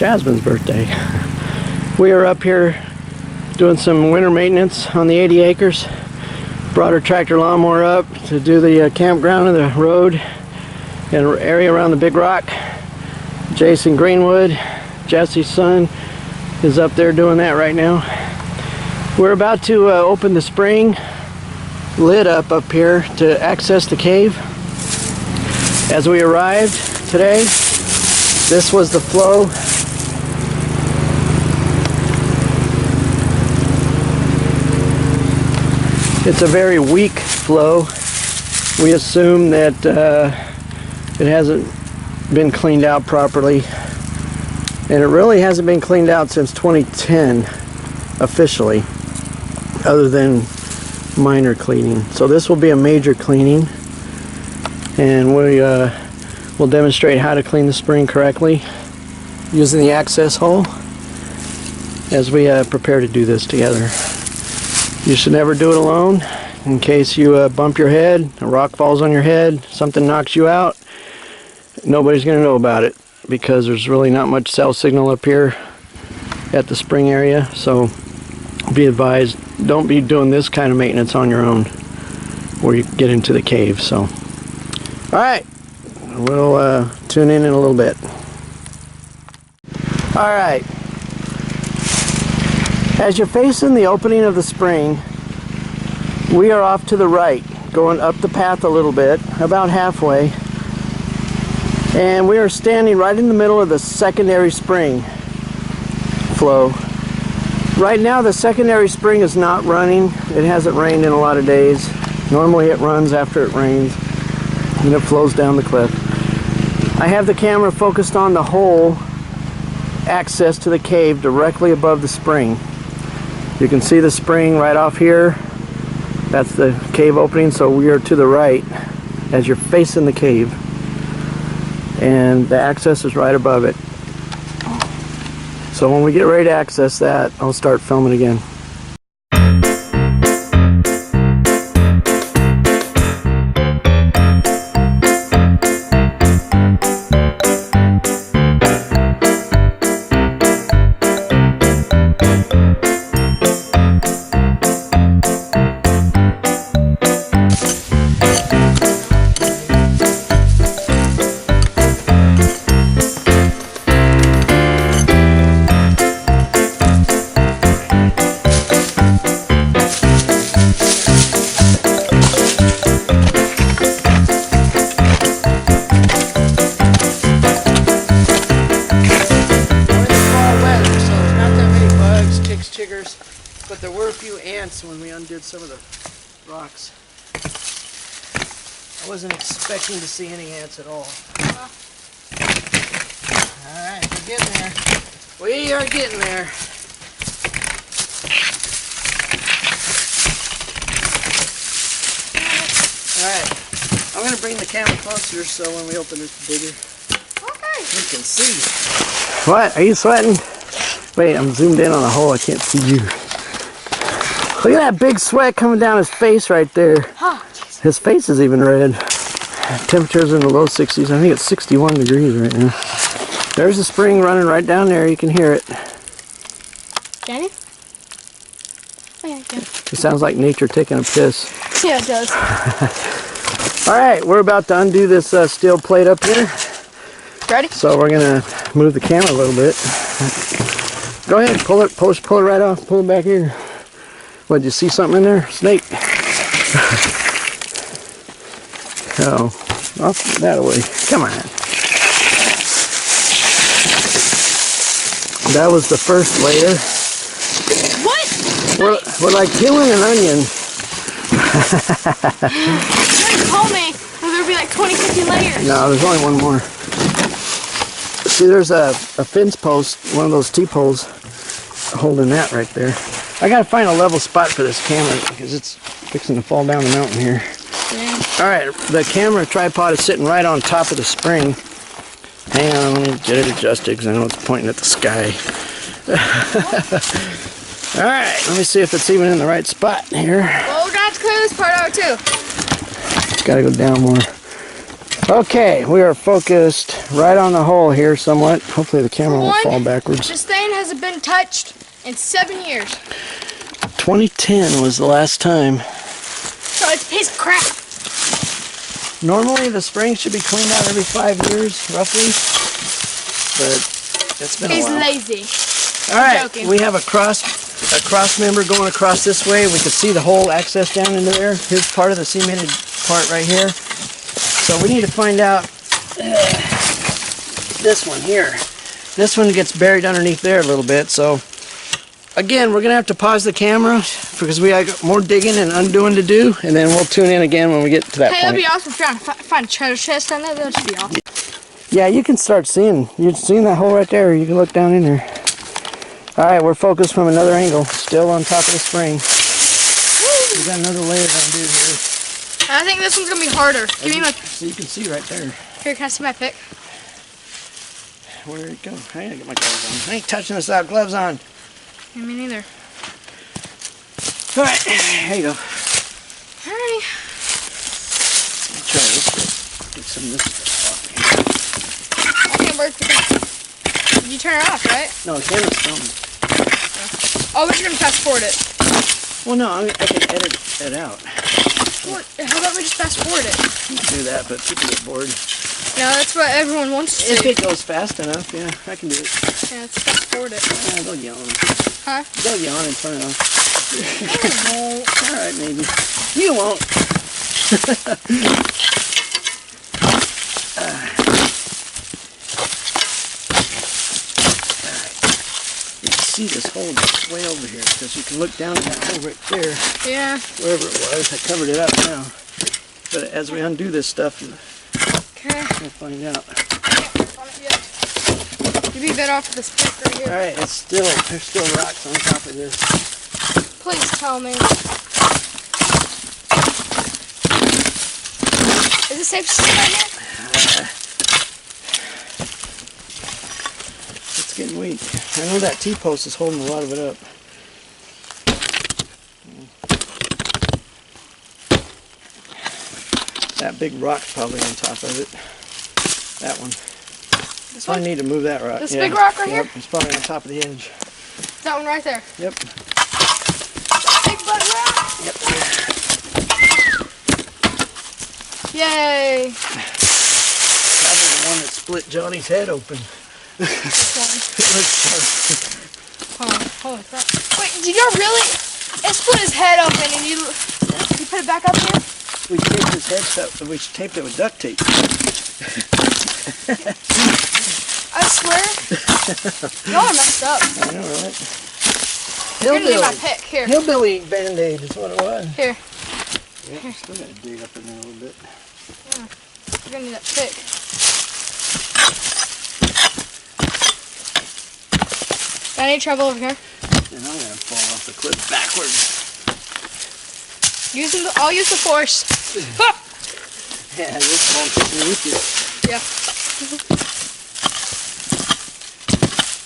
Jasmine's birthday. We are up here doing some winter maintenance on the 80 acres. Brought our tractor lawnmower up to do the campground and the road and area around the big rock. Jason Greenwood, Jesse's son, is up there doing that right now. We're about to open the spring lid up here to access the cave. As we arrived today, this was the flow. It's a very weak flow. We assume that it hasn't been cleaned out properly, and it really hasn't been cleaned out since 2010 officially, other than minor cleaning. So this will be a major cleaning, and we will demonstrate how to clean the spring correctly using the access hole as we prepare to do this together. You should never do it alone, in case you bump your head, a rock falls on your head, something knocks you out. Nobody's going to know about it because there's really not much cell signal up here at the spring area. So be advised, don't be doing this kind of maintenance on your own where you get into the cave. So, alright, we'll tune in a little bit. Alright. As you're facing the opening of the spring, we are off to the right, going up the path a little bit, about halfway, and we are standing right in the middle of the secondary spring flow. Right now the secondary spring is not running. It hasn't rained in a lot of days. Normally it runs after it rains and it flows down the cliff. I have the camera focused on the hole access to the cave directly above the spring. You can see the spring right off here. That's the cave opening, so we are to the right as you're facing the cave. And the access is right above it. So when we get ready to access that, I'll start filming again. But there were a few ants when we undid some of the rocks. I wasn't expecting to see any ants at all. Alright, we're getting there. We are getting there. Alright, I'm going to bring the camera closer so when we open this bigger, we can see. What? Are you sweating? Wait, I'm zoomed in on a hole. I can't see you. Look at that big sweat coming down his face right there. Oh, his face is even red. Temperature's in the low 60s. I think it's 61 degrees right now. There's a spring running right down there. You can hear it. Got it? Oh, yeah, I can. It sounds like nature taking a piss. Yeah, it does. Alright, we're about to undo this steel plate up here. Ready? So we're going to move the camera a little bit. Go ahead, pull it right off. Pull it back here. What, did you see something in there? Snake. Oh, off that away. Come on. That was the first layer. What? We're like peeling an onion. You told me there'd be like 20, 50 layers. No, there's only one more. See, there's a fence post, one of those T-poles, holding that right there. I gotta find a level spot for this camera because it's fixing to fall down the mountain here. Yeah. Alright, the camera tripod is sitting right on top of the spring. Hang on, let me get it adjusted because I know it's pointing at the sky. Alright, let me see if it's even in the right spot here. Well, we got to clear this part out too. Gotta go down more. Okay, we are focused right on the hole here somewhat. Hopefully the camera won't fall backwards. This thing hasn't been touched in 7 years. 2010 was the last time. So it's a piece of crap. Normally the spring should be cleaned out every 5 years, roughly. But it's been a while. He's lazy. Alright, we have a cross member going across this way. We can see the hole access down into there. Here's part of the cemented part right here. So we need to find out this one here. This one gets buried underneath there a little bit. So again, we're going to have to pause the camera because we got more digging and undoing to do. And then we'll tune in again when we get to that point. Hey, that'd be awesome if you're trying to find a treasure chest down there. That'd be awesome. Yeah, you can start seeing. You've seen that hole right there. You can look down in there. Alright, we're focused from another angle. Still on top of the spring. We got another layer to undo here. I think this one's gonna be harder. Give me my. So you can see right there. Here, can I see my pick? Where'd it go? I gotta get my gloves on. I ain't touching this without gloves on. Yeah, me neither. Alright, here you go. Alrighty. Let's try this. Get some of this stuff off here. I can't work with it. You turn it off, right? No, the camera's filming. Oh, but you're gonna fast forward it. Well, no, I can edit it out. What? How about we just fast forward it? You can do that, but people get bored. No, that's what everyone wants to If do. it goes fast enough, yeah, I can do it. Yeah, let's fast forward it. Yeah, they'll yawn. Huh? They'll yawn in front of us. I won't. Alright, maybe. You won't. You can see this hole just way over here because you can look down at that hole right there. Yeah. Wherever it was, I covered it up now. But as we undo this stuff, Okay. we'll find out. Can't work on it yet. You'd be better off with this pick right here. Alright, there's still rocks on top of this. Please tell me. Is it safe to sit right here? It's getting weak. I know that T-post is holding a lot of it up. That big rock's probably on top of it. That one. This I one? need to move that rock. This big rock right Yep, here? it's probably on top of the edge. That one right there. Yep. Big butt rock. Yep. Yay. Probably the one that split Johnny's head open. This one. It looks sharp. Oh, holy crap. Wait, did you know really? It split his head open and you put it back up here? We taped his head shut. We taped it with duct tape. I swear. Y'all are messed up. I know, right? You're gonna need my pick. Here. Hillbilly Band-Aid is what it was. Here. Yeah, still gotta dig up in there a little bit. Yeah. You're gonna need that pick. Got any trouble over here? And I'm gonna fall off the cliff backwards. I'll use the force. Ha! Yeah, this won't take me with you. Yeah.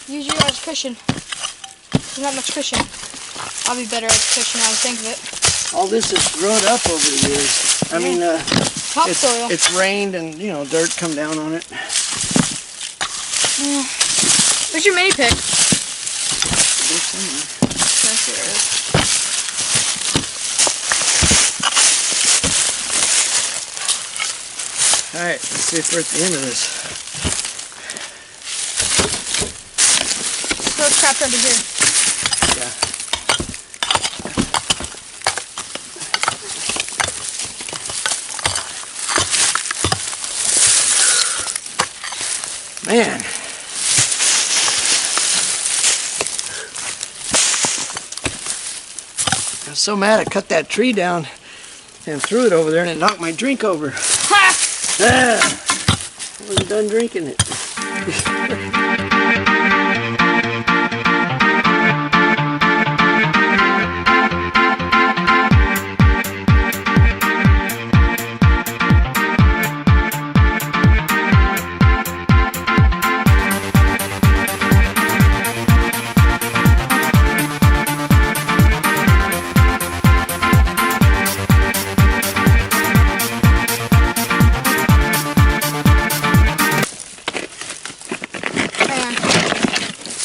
Use you as cushion. There's not much cushion. I'll be better at cushion now I think of it. All this has grown up over the years. I mean, Topsoil. it's rained and, you know, dirt come down on it. Where's your mini pick? There's somewhere. That's where it is. Alright, let's see if we're at the end of this. So it's trapped under here. Yeah. Man. I was so mad I cut that tree down and threw it over there and it knocked my drink over. Ha! Ah, I wasn't done drinking it.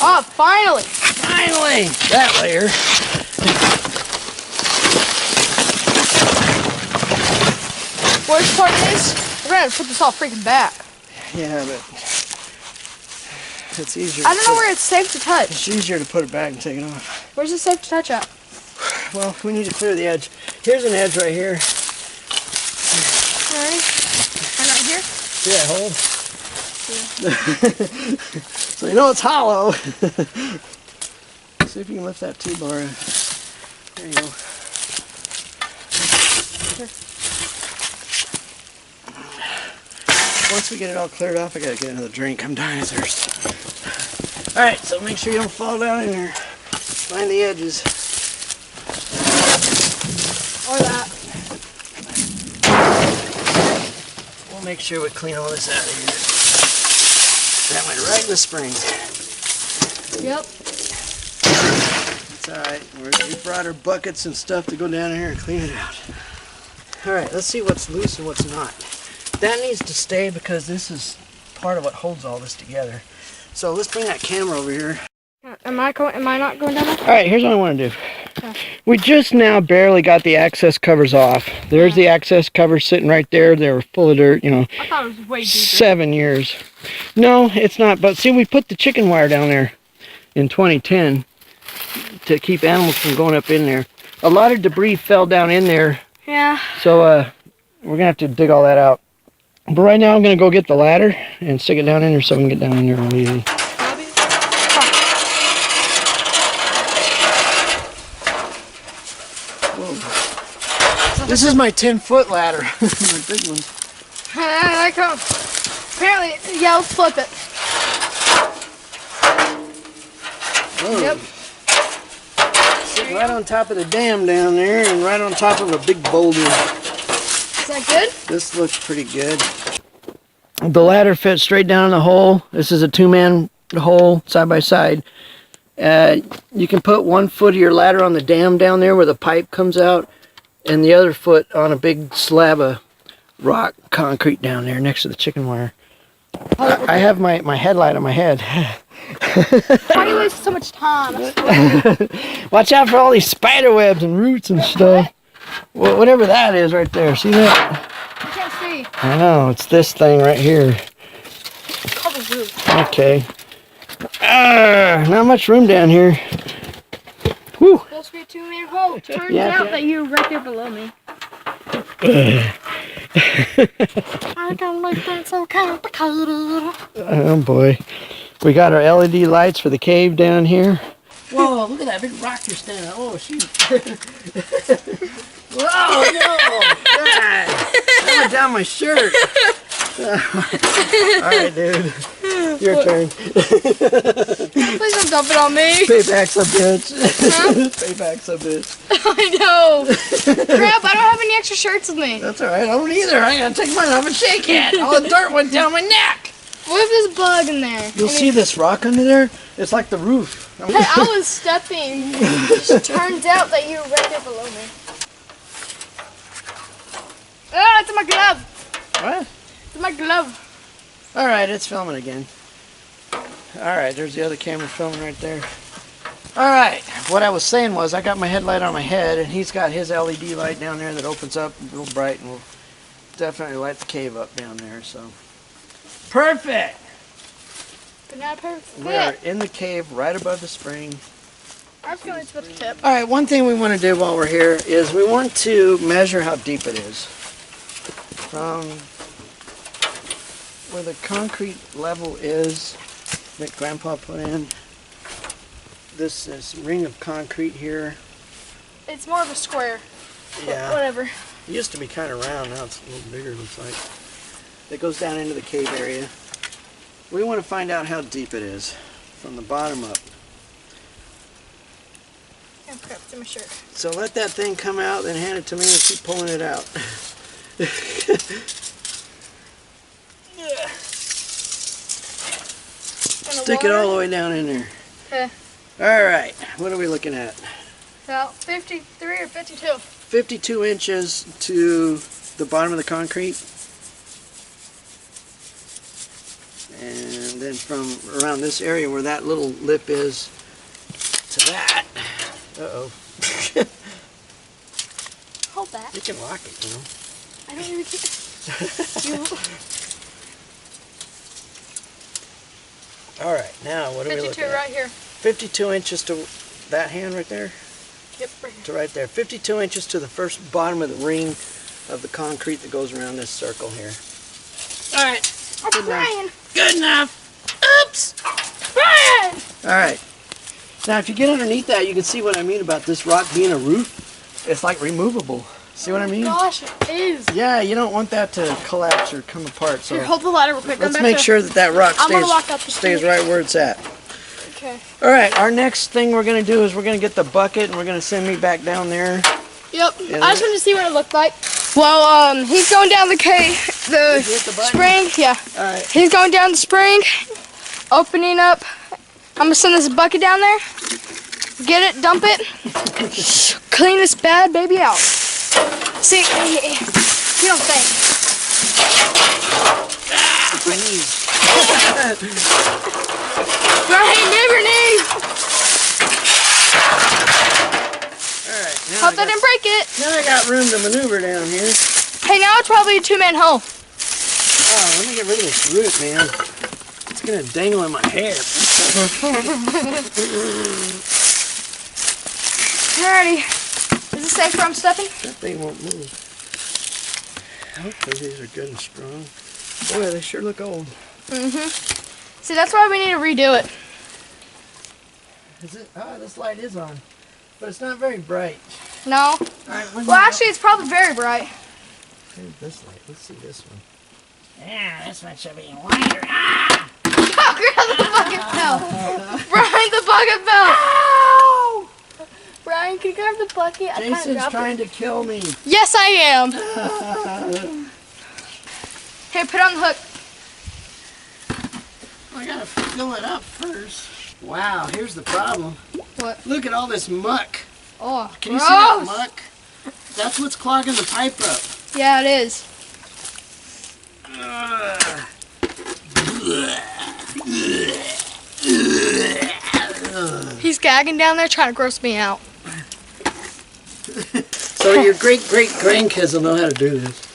Oh, finally! Finally! That layer. Worst part is, we're gonna have to put this all freaking back. Yeah, but it's easier. I don't know where it's safe to touch. It's easier to put it back and take it off. Where's it safe to touch at? Well, we need to clear the edge. Here's an edge right here. Alright. And right here? Yeah, hold. So you know it's hollow. See if you can lift that T-bar. There you go. Once we get it all cleared off, I gotta get another drink. I'm dying of thirst. Alright, so make sure you don't fall down in there. Find the edges. Or that. We'll make sure we clean all this out of here. That went right in the spring. Yep. It's alright. We brought our buckets and stuff to go down here and clean it out. Alright, let's see what's loose and what's not. That needs to stay because this is part of what holds all this together. So let's bring that camera over here. Am I not going down there? Alright, here's what I want to do. Yeah. We just now barely got the access covers off. There's the access covers sitting right there. They were full of dirt, you know. I thought it was way deeper. 7 years. No, it's not. But see, we put the chicken wire down there in 2010 to keep animals from going up in there. A lot of debris fell down in there. Yeah. So we're going to have to dig all that out. But right now I'm going to go get the ladder and stick it down in there so we can get down in there real easy. Whoa. This is my 10-foot ladder. My big one. I come. Apparently, yeah, let's flip it. Whoa. Yep. Sitting right on top of the dam down there and right on top of a big boulder. Is that good? This looks pretty good. The ladder fits straight down in the hole. This is a 2-man hole side by side. You can put 1 foot of your ladder on the dam down there where the pipe comes out, and the other foot on a big slab of rock concrete down there next to the chicken wire. I have my headlight on my head. Why do you waste so much time? Watch out for all these spider webs and roots and stuff. Well, whatever that is right there. See that? I can't see. I know. It's this thing right here. Cover roof. Okay. Not much room down here. Whew. Supposed to be a 2-man hole. Turns Yeah, out yeah. that you're right there below me. I don't like that so complicated. Oh boy. We got our LED lights for the cave down here. Whoa, look at that big rock you're standing on. Oh, shoot. Whoa, no. God. That went down my shirt. Alright, dude. Your turn. Please don't dump it on me. Payback's a bitch. Huh? Payback's a bitch. I know. Crap, I don't have any extra shirts with me. That's alright, I don't either. I gotta take mine off and shake it. All the dirt went down my neck. What if there's a bug in there? You'll see this rock under there? It's like the roof. Hey, I was stepping. It turns out that you're right there below me. Ah, it's in my glove. What? It's in my glove. Alright, it's filming again. Alright, there's the other camera filming right there. Alright, what I was saying was I got my headlight on my head and he's got his LED light down there that opens up real bright and will definitely light the cave up down there, so. Perfect! But not a perfect We are fit. in the cave right above the spring. I was going to put the tip. Alright, one thing we want to do while we're here is we want to measure how deep it is. From where the concrete level is that Grandpa put in. This is ring of concrete here. It's more of a square. Yeah. Whatever. It used to be kind of round, now it's a little bigger, looks like. That goes down into the cave area. We want to find out how deep it is from the bottom up. Oh crap, it's in my shirt. So let that thing come out, then hand it to me and keep pulling it out. Stick it all the way down in there. Okay. Alright, what are we looking at? About 53 or 52. 52 inches to the bottom of the concrete. And then from around this area where that little lip is to that. Uh-oh. Hold that. You can lock it, you know. I don't even care. All right, now what are we looking 52 at? right here. 52 inches to that hand right there? Yep, right here. To right there. 52 inches to the first bottom of the ring of the concrete that goes around this circle here. All right. Oh, Brian. Good enough. Oops. Brian! All right. Now, if you get underneath that, you can see what I mean about this rock being a roof. It's like removable. See what I mean? Gosh, it is. Yeah, you don't want that to collapse or come apart. So Here, hold the ladder real quick. let's make sure that that rock I'm gonna walk up the stays street. right where it's at. Okay. All right, our next thing we're going to do is we're going to get the bucket and we're going to send me back down there. Yep. I just wanted to see what it looked like. Well, he's going down the spring. Yeah. All right. He's going down the spring, opening up. I'm gonna send this bucket down there. Get it, dump it, clean this bad baby out. See, you don't think. Right, move your knees. All right. Now Hope they didn't break it. Now I got room to maneuver down here. Hey, now it's probably a two-man hole. Oh, let me get rid of this root, man. It's gonna dangle in my hair. Alrighty. Is it safe where I'm stepping? That thing won't move. Hopefully these are good and strong. Boy, they sure look old. See, that's why we need to redo it. Is it? Oh, this light is on, but it's not very bright. No. All right, Well, actually, it's probably very bright. here's this light. Let's see this one. Yeah, this one should be lighter. Ah! Oh, grab the bucket fell. Brian, the bucket fell. Ow! Brian, can you grab the bucket? Jason's trying to kill me. Yes, I am. Here, put it on the hook. I gotta fill it up first. Wow, here's the problem. What? Look at all this muck. Oh, Can you see that muck? That's what's clogging the pipe up. Yeah, it is. He's gagging down there trying to gross me out. So your great-great-grandkids will know how to do this.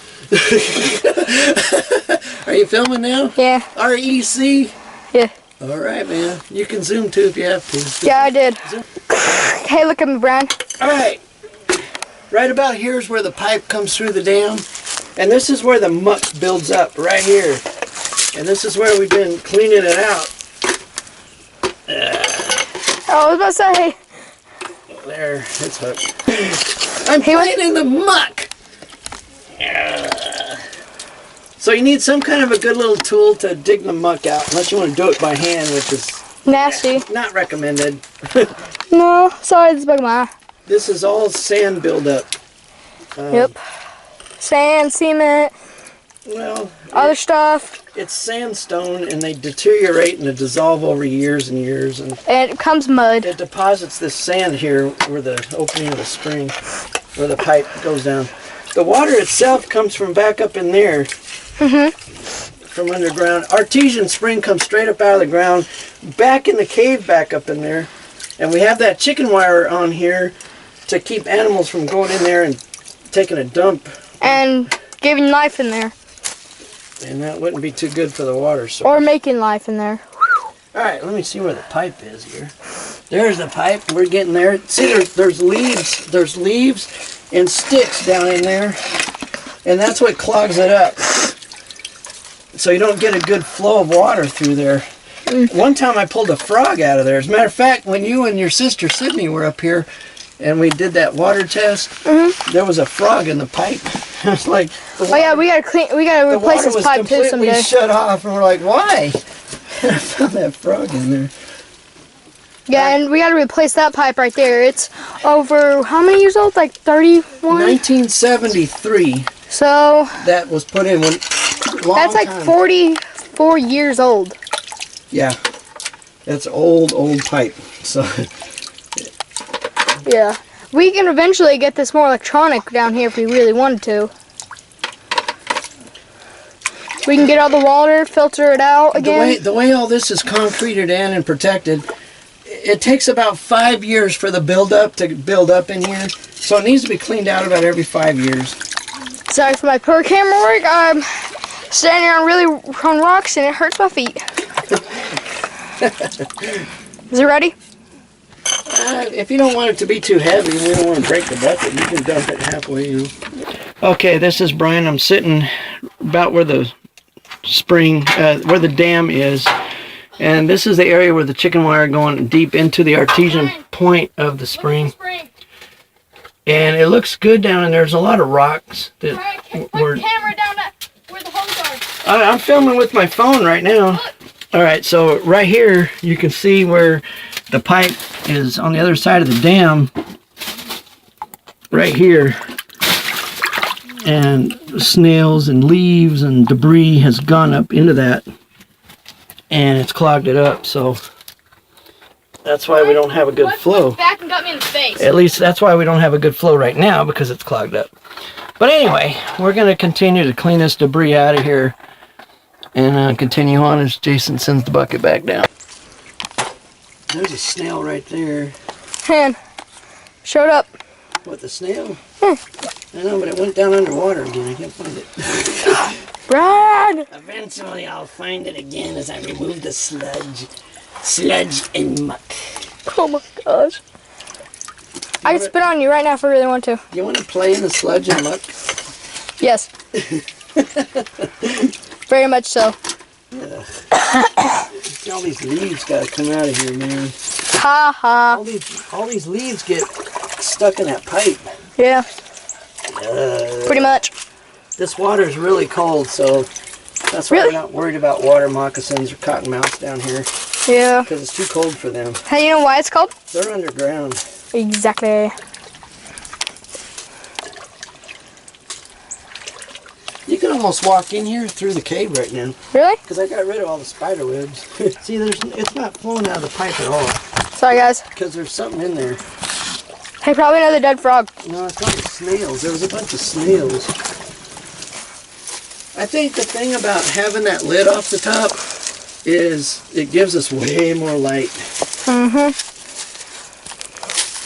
Are you filming now? Yeah. REC? Yeah. All right, man. You can zoom too if you have to. Yeah, I did. Hey, look at me, Brian. All right. Right about here is where the pipe comes through the dam. And this is where the muck builds up, right here. And this is where we've been cleaning it out. Oh, I was about to say. There, it's hooked. I'm cleaning the muck. So you need some kind of a good little tool to dig the muck out, unless you want to do it by hand, which is Nasty. not recommended. No, sorry, this is bugging my eye. This is all sand buildup. Yep. Sand, cement, Well, other stuff. it's sandstone, and they deteriorate and they dissolve over years and years, and And it comes mud. it deposits this sand here where the opening of the spring, where the pipe goes down. The water itself comes from back up in there, from underground. Artesian spring comes straight up out of the ground, back in the cave back up in there. And we have that chicken wire on here to keep animals from going in there and taking a dump. And giving life in there. And that wouldn't be too good for the water source. Or making life in there. Alright, let me see where the pipe is here. There's the pipe. We're getting there. See, there's leaves. There's leaves and sticks down in there. And that's what clogs it up. So you don't get a good flow of water through there. One time I pulled a frog out of there. As a matter of fact, when you and your sister Sydney were up here and we did that water test, there was a frog in the pipe. It's like Oh yeah, we gotta replace this pipe too someday. The water was completely shut off, and we're like, why? I found that frog in there. Yeah, and we gotta replace that pipe right there. It's over how many years old? Like 31? 1973. So That was put in when. that's like 44 years old. Yeah, that's old pipe. So Yeah. We can eventually get this more electronic down here if we really wanted to. We can get all the water, filter it out again. The way all this is concreted in and protected, it takes about 5 years for the buildup to build up in here. So it needs to be cleaned out about every 5 years. Sorry for my poor camera work. I'm standing on rocks and it hurts my feet. Is it ready? If you don't want it to be too heavy, we don't want to break the bucket, you can dump it halfway. You know. Okay, this is Brian. I'm sitting about where the spring, where the dam is. And this is the area where the chicken wire going deep into the artesian point of the spring. And it looks good down in there. There's a lot of rocks that were... camera down at where the hose are. I'm filming with my phone right now. Alright, so right here you can see where the pipe is on the other side of the dam. Right here. And snails and leaves and debris has gone up into that. And it's clogged it up, so that's why we don't have a good flow. Back and got me in the face. At least that's why we don't have a good flow right now, because it's clogged up. But anyway, we're going to continue to clean this debris out of here and continue on as Jason sends the bucket back down. There's a snail right there. Man, showed up. What, the snail? I know, but it went down underwater again. I can't find it. Brad! Eventually I'll find it again as I remove the sludge and muck. Oh my gosh. I can spit on you right now if I really want to. You want to play in the sludge and muck? Yes. Very much so. All these leaves gotta come out of here, man. Ha ha. All these leaves get stuck in that pipe. Yeah. Pretty much. This water is really cold, so that's why we're not worried about water moccasins or cottonmouths down here. Yeah. Because it's too cold for them. How do you know why it's cold? They're underground. Exactly. You can almost walk in here through the cave right now. Really? Because I got rid of all the spider webs. See, it's not flowing out of the pipe at all. Sorry, guys. Because there's something in there. Hey, probably another dead frog. No, it's probably snails. There was a bunch of snails. I think the thing about having that lid off the top is it gives us way more light. Mm-hmm.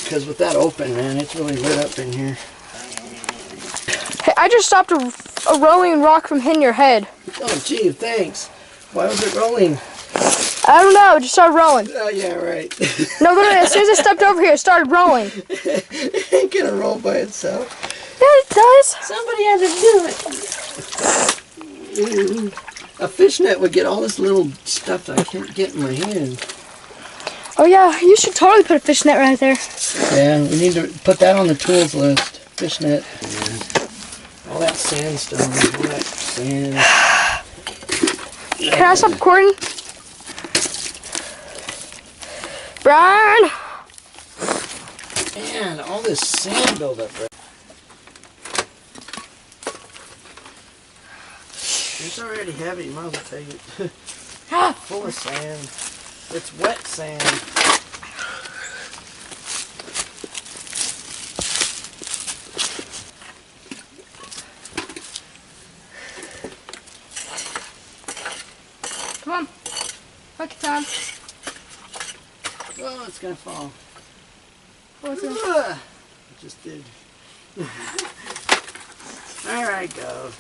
Because with that open, man, it's really lit up in here. Hey, I just stopped a rolling rock from hitting your head. Oh, gee, thanks. Why was it rolling? I don't know, it just started rolling. Oh, yeah, right. No, literally, as soon as I stepped over here, it started rolling. It ain't gonna roll by itself. Yeah, it does. Somebody had to do it. A fishnet would get all this little stuff that I can't get in my hand. Oh yeah, you should totally put a fishnet right there. Yeah, we need to put that on the tools list. Fishnet. Yeah. All that sandstone, all that sand. Can I stop recording? Brian! Man, all this sand buildup right. It's already heavy, you might as well take it. Full of sand. It's wet sand. Come on. Bucket time. Oh, it's gonna fall. What's it? It just did. Alright, go.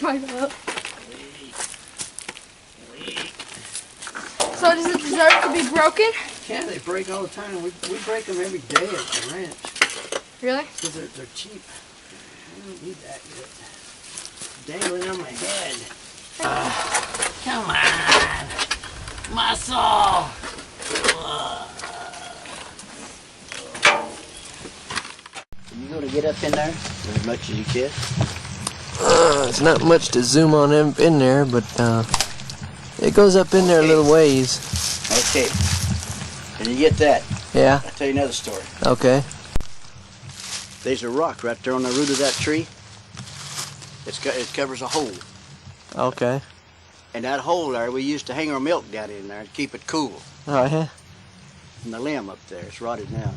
My God. So does it deserve to be broken? Yeah, they break all the time. We break them every day at the ranch. Really? Because they're cheap. I don't need that yet. Dangling on my head. Come on. Muscle. You going to get up in there as much as you can? It's not much to zoom on in there, but it goes up in there a little ways. Okay. Can you get that? Yeah. I'll tell you another story. Okay. There's a rock right there on the root of that tree. It covers a hole. Okay. And that hole there, we used to hang our milk down in there to keep it cool. Oh, yeah. from the limb up there. It's rotted now.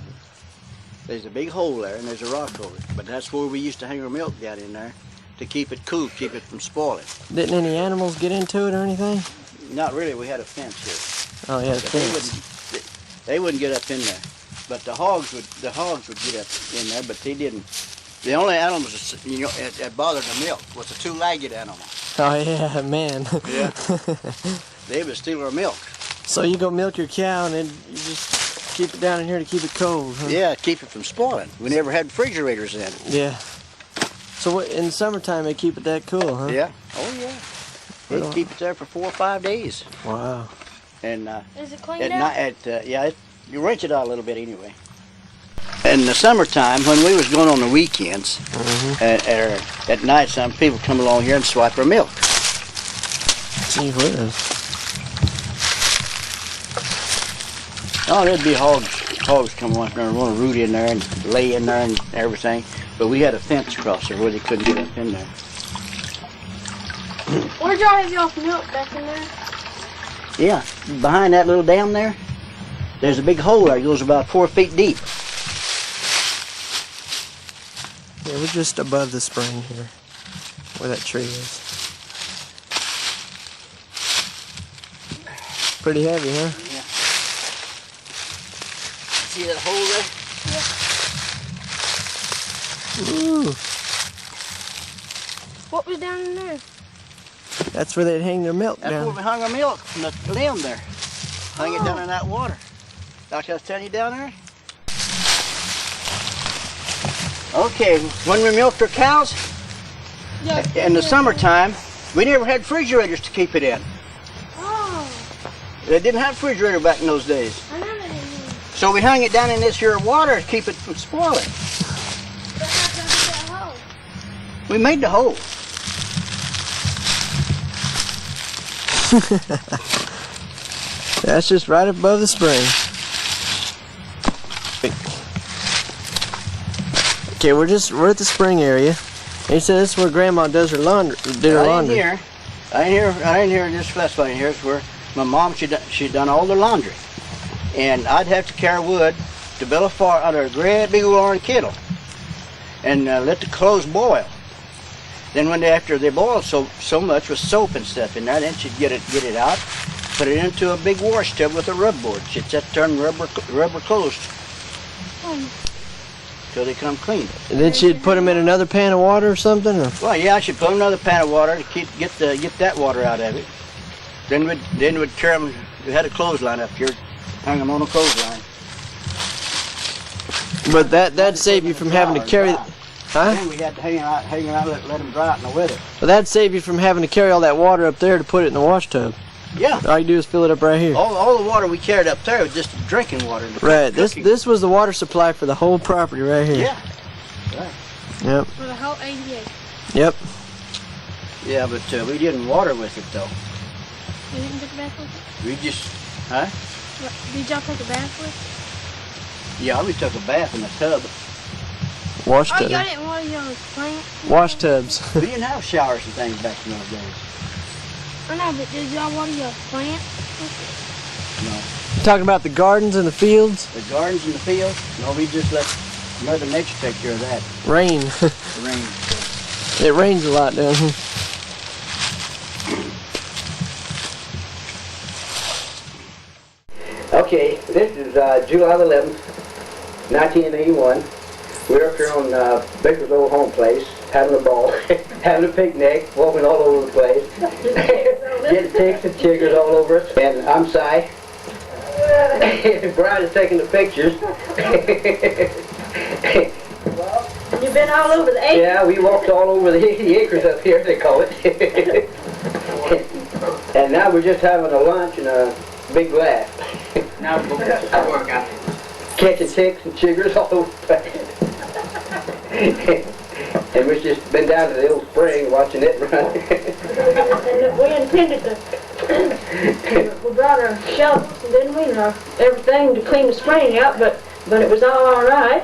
There's a big hole there, and there's a rock over it. But that's where we used to hang our milk down in there to keep it cool, keep it from spoiling. Didn't any animals get into it or anything? Not really. We had a fence here. Oh, yeah, a But fence. they wouldn't get up in there. But the hogs would get up in there, but they didn't. The only animals that bothered the milk was the two-legged animal. Oh, yeah, man. Yeah. They would steal our milk. So you go milk your cow and then you just keep it down in here to keep it cold, huh? Yeah, keep it from spoiling. We never had refrigerators in. Yeah. So in the summertime they keep it that cool, huh? Yeah. Oh, yeah. They'd keep it there for 4 or 5 days. Wow. And Is it cleaned at out? night, you rinse it out a little bit anyway. In the summertime, when we was going on the weekends, at night, some people come along here and swipe our milk. Gee whiz. Oh, there'd be hogs come once and want to root in there and lay in there and everything. But we had a fence across there where they couldn't get up in there. Where'd y'all have y'all's milk back in there? Yeah, behind that little dam there, there's a big hole there. It goes about 4 feet deep. Yeah, we're just above the spring here, where that tree is. Pretty heavy, huh? Yeah. See that hole there? Ooh, What was down in there? that's where they'd hang their milk That's where down. we hung our milk from the limb there. Hung it down in that water. Like I was telling you down there. Okay, when we milked our cows, in the summertime, we never had refrigerators to keep it in. Oh, They didn't have refrigerator back in those days. I know they didn't. So we hung it down in this here water to keep it from spoiling. But how'd y'all get that hole? We made the hole. That's just right above the spring. Okay, we're at the spring area. And he said this is where Grandma does her laundry. I didn't hear this specify in here. It's where my mom she'd done all the laundry, and I'd have to carry wood to build a fire under a great big old iron kettle, and let the clothes boil. Then after they boiled so much with soap and stuff in there, then she'd get it out, put it into a big wash tub with a rub board. She'd set turn rubber clothes till they come clean. And then she'd put them in another pan of water or something? Or? Well, yeah, I should put another pan of water to get that water out of it. Then we'd carry them. We had a clothesline up here, hang them on a clothesline. But that'd save you from having to carry... Huh? Then we had to hang it out, let them dry out in the weather. But that'd save you from having to carry all that water up there to put it in the wash tub. Yeah. All you do is fill it up right here. All the water we carried up there was just drinking water. Right. Cooking. This was the water supply for the whole property right here. Yeah. Right. Yep. For the whole 88. Yep. Yeah, but we didn't water with it though. You didn't take a bath with We just, huh? it? Did y'all take a bath with Yeah, we took a bath in the tub. Wash it? Oh, tub. y'all didn't water y'all's plant? Wash tubs. We didn't have showers and things back in those days. I know, but did y'all water your plant? No. Talking about the gardens and the fields? The gardens and the fields? No, we just let Mother Nature take care of that. Rain. The rain. It rains a lot down here. Okay, this is July 11th, 1981. We're up here on Baker's old home place, having a ball, having a picnic, walking all over the place, getting ticks and chiggers all over us. And I'm Si. Brian is taking the pictures. You've been all over the acres? Yeah, we walked all over the acres up here, they call it. And now we're just having a lunch and a big laugh. Now we're going to work out. Catching ticks and chiggers all over the place. And we've just been down to the old spring watching it run. And we intended to, we brought our shovels, didn't we, and everything to clean the spring out, but it was all right.